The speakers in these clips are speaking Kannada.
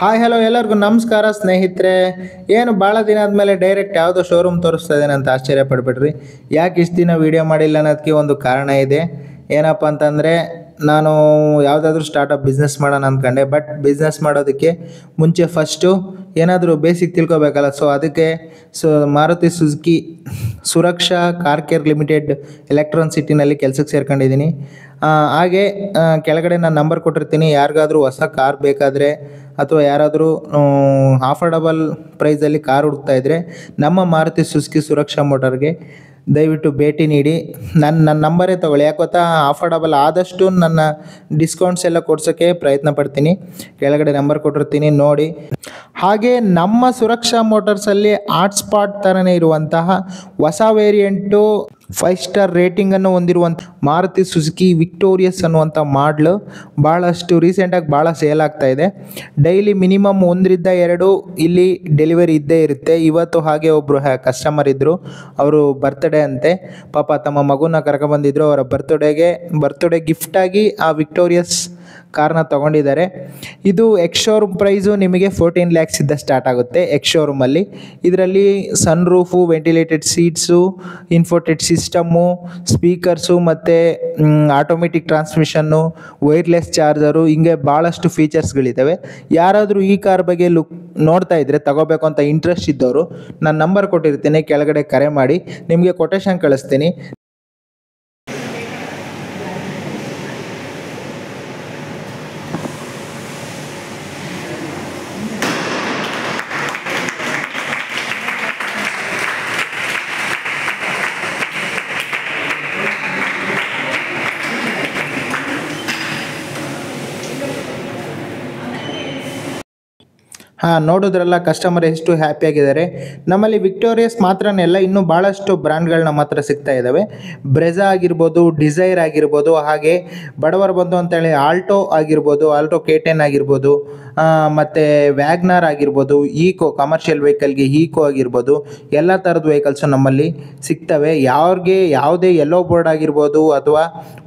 ಹಾಯ್ ಹಲೋ ಎಲ್ಲರಿಗೂ ನಮಸ್ಕಾರ ಸ್ನೇಹಿತರೆ. ಏನು ಭಾಳ ದಿನ ಆದಮೇಲೆ ಡೈರೆಕ್ಟ್ ಯಾವುದೋ ಶೋರೂಮ್ ತೋರಿಸ್ತಾ ಇದ್ದೇನೆ ಅಂತ ಆಶ್ಚರ್ಯ ಪಡ್ಬಿಡ್ರಿ. ಯಾಕೆ ಇಷ್ಟು ದಿನ ವೀಡಿಯೋ ಮಾಡಿಲ್ಲ ಅನ್ನೋದಕ್ಕೆ ಒಂದು ಕಾರಣ ಇದೆ. ಏನಪ್ಪ ಅಂತಂದರೆ ನಾನು ಯಾವುದಾದ್ರೂ ಸ್ಟಾರ್ಟಪ್ ಬಿಸ್ನೆಸ್ ಮಾಡೋಣ ಅಂದ್ಕೊಂಡೆ. ಬಟ್ ಬಿಸ್ನೆಸ್ ಮಾಡೋದಕ್ಕೆ ಮುಂಚೆ ಫಸ್ಟು ಏನಾದರೂ ಬೇಸಿಕ್ ತಿಳ್ಕೊಬೇಕಲ್ಲ. ಸೊ ಅದಕ್ಕೆ ಮಾರುತಿ ಸುಜುಕಿ ಸುರಕ್ಷಾ ಕಾರ್ ಕೇರ್ ಲಿಮಿಟೆಡ್ ಎಲೆಕ್ಟ್ರಾನ್ ಸಿಟಿನಲ್ಲಿ ಕೆಲಸಕ್ಕೆ ಸೇರ್ಕೊಂಡಿದ್ದೀನಿ. ಹಾಗೆ ಕೆಳಗಡೆ ನಾನು ನಂಬರ್ ಕೊಟ್ಟಿರ್ತೀನಿ. ಯಾರಿಗಾದರೂ ಹೊಸ ಕಾರ್ ಬೇಕಾದರೆ ಅಥವಾ ಯಾರಾದರೂ ಅಫೋರ್ಡಬಲ್ ಪ್ರೈಸಲ್ಲಿ ಕಾರ್ ಹುಡುಕ್ತಾ ಇದ್ದರೆ ನಮ್ಮ ಮಾರುತಿ ಸುಜುಕಿ ಸುರಕ್ಷಾ ಮೋಟರ್ಗೆ ದಯವಿಟ್ಟು ಭೇಟಿ ನೀಡಿ. ನನ್ನ ನಂಬರೇ ತೊಗೊಳ್ಳಿ. ಯಾಕೆ ಗೊತ್ತಾ, ಅಫೋರ್ಡಬಲ್ ಆದಷ್ಟು ನನ್ನ ಡಿಸ್ಕೌಂಟ್ಸ್ ಎಲ್ಲ ಕೊಡ್ಸೋಕ್ಕೆ ಪ್ರಯತ್ನ ಪಡ್ತೀನಿ. ಕೆಳಗಡೆ ನಂಬರ್ ಕೊಟ್ಟಿರ್ತೀನಿ ನೋಡಿ. ಹಾಗೆ ನಮ್ಮ ಸುರಕ್ಷಾ ಮೋಟರ್ಸಲ್ಲಿ ಹಾಟ್ಸ್ಪಾಟ್ ಥರನೇ ಇರುವಂತಹ ಹೊಸ ವೇರಿಯಂಟು 5 ಸ್ಟಾರ್ ರೇಟಿಂಗನ್ನು ಹೊಂದಿರುವಂಥ ಮಾರುತಿ ಸುಜುಕಿ ವಿಕ್ಟೋರಿಯಸ್ ಅನ್ನುವಂಥ ಮಾಡಲು ಭಾಳಷ್ಟು ರೀಸೆಂಟಾಗಿ ಭಾಳ ಸೇಲ್ ಆಗ್ತಾ ಇದೆ. ಡೈಲಿ ಮಿನಿಮಮ್ 1-2 ಇಲ್ಲಿ ಡೆಲಿವರಿ ಇದ್ದೇ ಇರುತ್ತೆ. ಇವತ್ತು ಹಾಗೆ ಒಬ್ಬರು ಕಸ್ಟಮರ್ ಇದ್ದರು, ಅವರು ಬರ್ತ್ಡೇ ಅಂತೆ. ಪಾಪ ತಮ್ಮ ಮಗುನ ಕರ್ಕೊಬಂದಿದ್ರು. ಅವರ ಬರ್ತ್ಡೇ ಗಿಫ್ಟಾಗಿ ಆ ವಿಕ್ಟೋರಿಯಸ್ ಕಾರ್ನ ತೊಗೊಂಡಿದ್ದಾರೆ. ಇದು ಎಕ್ಸ್ ಶೋರೂಮ್ ಪ್ರೈಸು ನಿಮಗೆ 14 lakhs ಇಂದ ಸ್ಟಾರ್ಟ್ ಆಗುತ್ತೆ ಎಕ್ಸ್ ಶೋರೂಮಲ್ಲಿ. ಇದರಲ್ಲಿ ಸನ್ ರೂಫು, ವೆಂಟಿಲೇಟೆಡ್ ಸೀಟ್ಸು, ಇನ್ಫೋಟೆಡ್ ಸಿಸ್ಟಮ್ಮು, ಸ್ಪೀಕರ್ಸು ಮತ್ತು ಆಟೋಮೆಟಿಕ್ ಟ್ರಾನ್ಸ್ಮಿಷನ್ನು, ವೈರ್ಲೆಸ್ ಚಾರ್ಜರು, ಹಿಂಗೆ ಭಾಳಷ್ಟು ಫೀಚರ್ಸ್ಗಳಿದ್ದಾವೆ. ಯಾರಾದರೂ ಈ ಕಾರ್ ಬಗ್ಗೆ ನೋಡ್ತಾ ಇದ್ದರೆ, ತಗೋಬೇಕು ಅಂತ ಇಂಟ್ರೆಸ್ಟ್ ಇದ್ದವರು ನಾನು ನಂಬರ್ ಕೊಟ್ಟಿರ್ತೀನಿ, ಕೆಳಗಡೆ ಕರೆ ಮಾಡಿ, ನಿಮಗೆ ಕೊಟೇಶನ್ ಕಳಿಸ್ತೀನಿ. ನೋಡಿದ್ರಲ್ಲ ಕಸ್ಟಮರ್ ಎಷ್ಟು ಹ್ಯಾಪಿಯಾಗಿದ್ದಾರೆ. ನಮ್ಮಲ್ಲಿ ವಿಕ್ಟೋರಿಯಸ್ ಮಾತ್ರನೆಲ್ಲ, ಇನ್ನೂ ಭಾಳಷ್ಟು ಬ್ರ್ಯಾಂಡ್ಗಳು ನಮ್ಮ ಹತ್ರ ಸಿಗ್ತಾ ಇದ್ದಾವೆ. ಬ್ರೆಜಾ ಆಗಿರ್ಬೋದು, ಡಿಸೈರ್ ಆಗಿರ್ಬೋದು, ಹಾಗೆ ಬಡವರು ಬಂದು ಅಂತೇಳಿ ಆಲ್ಟೋ ಆಗಿರ್ಬೋದು, ಆಲ್ಟೋ K10 ಆಗಿರ್ಬೋದು, ಮತ್ತು ವ್ಯಾಗ್ನಾರ್ ಆಗಿರ್ಬೋದು, ಈಕೋ ಕಮರ್ಷಿಯಲ್ ವೆಹಿಕಲ್ಗೆ ಈಕೋ ಆಗಿರ್ಬೋದು, ಎಲ್ಲ ಥರದ ವೆಹಿಕಲ್ಸು ನಮ್ಮಲ್ಲಿ ಸಿಗ್ತವೆ. ಯಾವ್ರಿಗೆ ಯಾವುದೇ ಯೆಲ್ಲೋ ಬೋರ್ಡ್ ಆಗಿರ್ಬೋದು ಅಥವಾ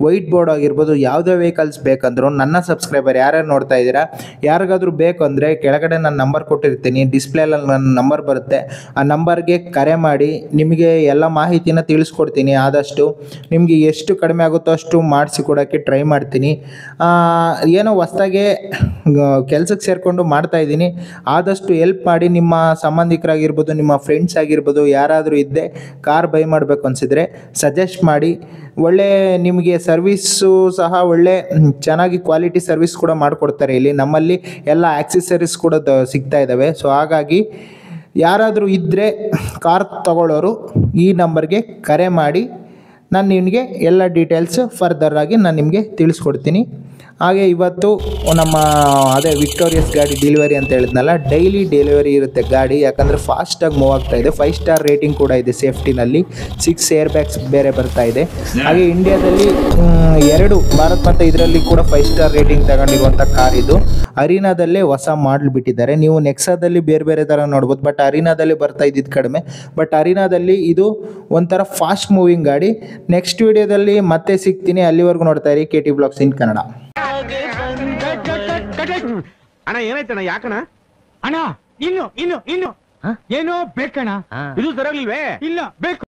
ವೈಟ್ ಬೋರ್ಡ್ ಆಗಿರ್ಬೋದು, ಯಾವುದೇ ವೆಹಿಕಲ್ಸ್ ಬೇಕಂದ್ರೂ ನನ್ನ ಸಬ್ಸ್ಕ್ರೈಬರ್ ಯಾರ್ಯಾರು ನೋಡ್ತಾ ಇದ್ದೀರಾ, ಯಾರಿಗಾದ್ರೂ ಬೇಕು ಅಂದರೆ ಕೆಳಗಡೆ ನಾನು ನಂಬರ್ ಕೊಟ್ಟಿರ್ತೀನಿ, ಡಿಸ್ಪ್ಲೇಯಲ್ಲಿ ನನ್ನ ನಂಬರ್ ಬರುತ್ತೆ. ಆ ನಂಬರ್ಗೆ ಕರೆ ಮಾಡಿ, ನಿಮಗೆ ಎಲ್ಲ ಮಾಹಿತಿನ ತಿಳಿಸ್ಕೊಡ್ತೀನಿ. ಆದಷ್ಟು ನಿಮಗೆ ಎಷ್ಟು ಕಡಿಮೆ ಆಗುತ್ತೋ ಅಷ್ಟು ಮಾಡಿಸಿಕೊಡೋಕ್ಕೆ ಟ್ರೈ ಮಾಡ್ತೀನಿ. ಏನೋ ಹೊಸ್ದಾಗೆ ಕೆಲಸಕ್ಕೆ ಸೇರಿಕೊಂಡು ಮಾಡ್ತಾಯಿದ್ದೀನಿ. ಆದಷ್ಟು ಹೆಲ್ಪ್ ಮಾಡಿ. ನಿಮ್ಮ ಸಂಬಂಧಿಕರಾಗಿರ್ಬೋದು, ನಿಮ್ಮ ಫ್ರೆಂಡ್ಸ್ ಆಗಿರ್ಬೋದು, ಯಾರಾದರೂ ಇದ್ದರೆ ಕಾರ್ ಬೈ ಮಾಡಬೇಕು ಅನಿಸಿದರೆ ಸಜೆಸ್ಟ್ ಮಾಡಿ. ಒಳ್ಳೆ ನಿಮಗೆ ಸರ್ವಿಸ್ಸು ಸಹ ಒಳ್ಳೆ ಚೆನ್ನಾಗಿ ಕ್ವಾಲಿಟಿ ಸರ್ವಿಸ್ ಕೂಡ ಮಾಡಿಕೊಡ್ತಾರೆ. ಇಲ್ಲಿ ನಮ್ಮಲ್ಲಿ ಎಲ್ಲ ಆಕ್ಸೆಸರೀಸ್ ಕೂಡ ಸಿಗ್ತಾ ಇದ್ದಾವೆ. ಸೊ ಹಾಗಾಗಿ ಯಾರಾದರೂ ಇದ್ದರೆ ಕಾರ್ ತಗೊಳ್ಳೋರು ಈ ನಂಬರ್ಗೆ ಕರೆ ಮಾಡಿ, ನಾನು ನಿಮಗೆ ಎಲ್ಲ ಡೀಟೇಲ್ಸ್ ಫರ್ದರಾಗಿ ನಾನು ನಿಮಗೆ ತಿಳಿಸ್ಕೊಡ್ತೀನಿ. ಹಾಗೆ ಇವತ್ತು ನಮ್ಮ ಅದೇ ವಿಕ್ಟೋರಿಯಸ್ ಗಾಡಿ ಡೆಲಿವರಿ ಅಂತ ಹೇಳಿದ್ನಲ್ಲ, ಡೈಲಿ ಡೆಲಿವರಿ ಇರುತ್ತೆ ಗಾಡಿ. ಯಾಕಂದರೆ ಫಾಸ್ಟಾಗಿ ಮೂವ್ ಆಗ್ತಾ ಇದೆ. 5 ಸ್ಟಾರ್ ರೇಟಿಂಗ್ ಕೂಡ ಇದೆ ಸೇಫ್ಟಿನಲ್ಲಿ. 6 ಏರ್ ಬ್ಯಾಗ್ಸ್ ಬೇರೆ ಬರ್ತಾ ಇದೆ. ಹಾಗೆ ಇಂಡಿಯಾದಲ್ಲಿ 2 ಭಾರತ್ ಮತ್ತು ಇದರಲ್ಲಿ ಕೂಡ 5 ಸ್ಟಾರ್ ರೇಟಿಂಗ್ ತಗೊಂಡಿರುವಂಥ ಕಾರ್ ಇದು. ಅರೀನಾದಲ್ಲೇ ಹೊಸ ಮಾಡಲ್ ಬಿಟ್ಟಿದ್ದಾರೆ. ನೀವು ನೆಕ್ಸಾದಲ್ಲಿ ಬೇರೆ ಬೇರೆ ಥರ ನೋಡ್ಬೋದು, ಬಟ್ ಅರೀನಾದಲ್ಲಿ ಬರ್ತಾ ಇದ್ದಿದ್ದು ಕಡಿಮೆ. ಬಟ್ ಅರೀನಾದಲ್ಲಿ ಇದು ಒಂಥರ ಫಾಸ್ಟ್ ಮೂವಿಂಗ್ ಗಾಡಿ. ನೆಕ್ಸ್ಟ್ ವಿಡಿಯೋದಲ್ಲಿ ಮತ್ತೆ ಸಿಗ್ತೀನಿ. ಅಲ್ಲಿವರೆಗೂ ನೋಡ್ತಾ ಇರಿ KT Vlogs in ಕನ್ನಡ. ಅಣ್ಣ ಏನಾಯ್ತಣ್ಣ? ಯಾಕಣ್ಣ? ಅಣ್ಣ ಇನ್ನು ಏನೋ ಬೇಕಣ್ಣ. ಇದು ಸರಿಯಾಗಿಲ್ವೇ? ಇಲ್ಲ ಬೇಕು.